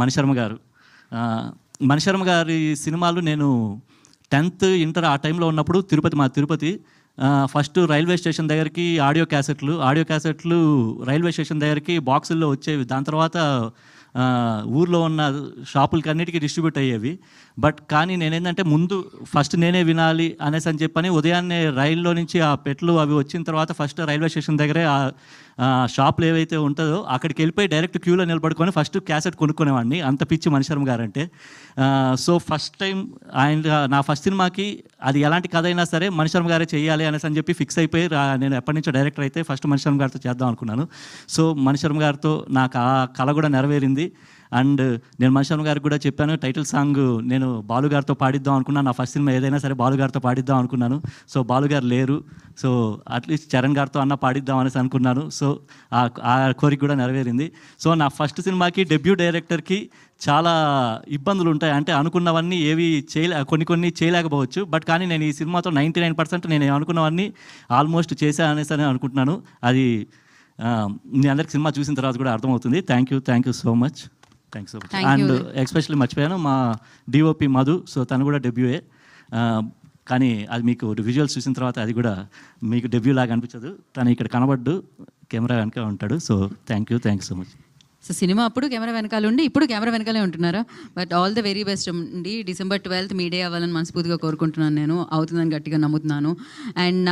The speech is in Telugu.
మణిశర్మ గారు. మణిశర్మ గారి సినిమాలు నేను 10th ఇంటర్ ఆ టైంలో ఉన్నప్పుడు మా తిరుపతి ఫస్ట్ రైల్వే స్టేషన్ దగ్గరికి ఆడియో క్యాసెట్లు రైల్వే స్టేషన్ దగ్గరికి బాక్సుల్లో వచ్చేవి. దాని తర్వాత ఊర్లో ఉన్న షాపులకి అన్నిటికీ డిస్ట్రిబ్యూట్ అయ్యేవి. కానీ నేనేంటంటే ముందు ఫస్ట్ నేనే వినాలి అనేసి అని చెప్పని ఉదయాన్నే రైల్లో నుంచి ఆ పెట్లు అవి వచ్చిన తర్వాత ఫస్ట్ రైల్వే స్టేషన్ దగ్గరే షాపులు ఏవైతే ఉంటుందో అక్కడికి వెళ్ళిపోయి డైరెక్ట్ క్యూలో నిలబడుకొని ఫస్ట్ క్యాసెట్ కొనుక్కునేవాడిని. అంత పిచ్చి మణిశర్మ గారు అంటే. సో ఫస్ట్ టైం నా ఫస్ట్ సినిమాకి అది ఎలాంటి కథ అయినా సరే మణిశర్మ గారే చేయాలి అనేసి అని చెప్పి ఫిక్స్ అయిపోయి నేను ఎప్పటి నుంచో డైరెక్టర్ అయితే ఫస్ట్ మణిశర్మ గారితో చేద్దాం అనుకున్నాను. సో మణిశర్మ గారితో నాకు ఆ కళ కూడా నెరవేరింది. అండ్ నేను మణిశర్మ గారికి కూడా చెప్పాను, టైటిల్ సాంగ్ నేను బాలుగారితో పాడిద్దాం అనుకున్నాను. నా ఫస్ట్ సినిమా ఏదైనా సరే బాలుగారితో పాడిద్దాం అనుకున్నాను. సో బాలుగారు లేరు, సో అట్లీస్ట్ చరణ్ గారితో అన్న పాడిద్దాం అనేసి అనుకున్నాను. సో ఆ కోరిక కూడా నెరవేరింది. సో నా ఫస్ట్ సినిమాకి డెబ్యూ డైరెక్టర్కి చాలా ఇబ్బందులు ఉంటాయి. అంటే అనుకున్నవన్నీ ఏవి కొన్ని చేయలేకపోవచ్చు. కానీ నేను ఈ సినిమాతో 99% నేను అనుకున్నవన్నీ ఆల్మోస్ట్ చేశా అనేసి అని అనుకుంటున్నాను. అది మీ అందరికి సినిమా చూసిన తర్వాత కూడా అర్థమవుతుంది. Thank you so much. And especially మర్చిపోయాను, మా డిఓపి మధు. సో తను కూడా డెబ్యూయే. కానీ అది మీకు విజువల్స్ చూసిన తర్వాత అది కూడా మీకు డెబ్యూ లాగా అనిపించదు. తను ఇక్కడ కనబడ్డు కెమెరా వెనక ఉంటాడు. So thank you so much. So cinema అప్పుడు కెమెరా వెనకాల ఉండి ఇప్పుడు కెమెరా వెనకాలే ఉంటున్నారా? But all the very best అండి. December 12th మీ డే అవ్వాలని మనస్ఫూర్తిగా కోరుకుంటున్నాను. నేను అవుతుందని గట్టిగా నమ్ముతున్నాను. అండ్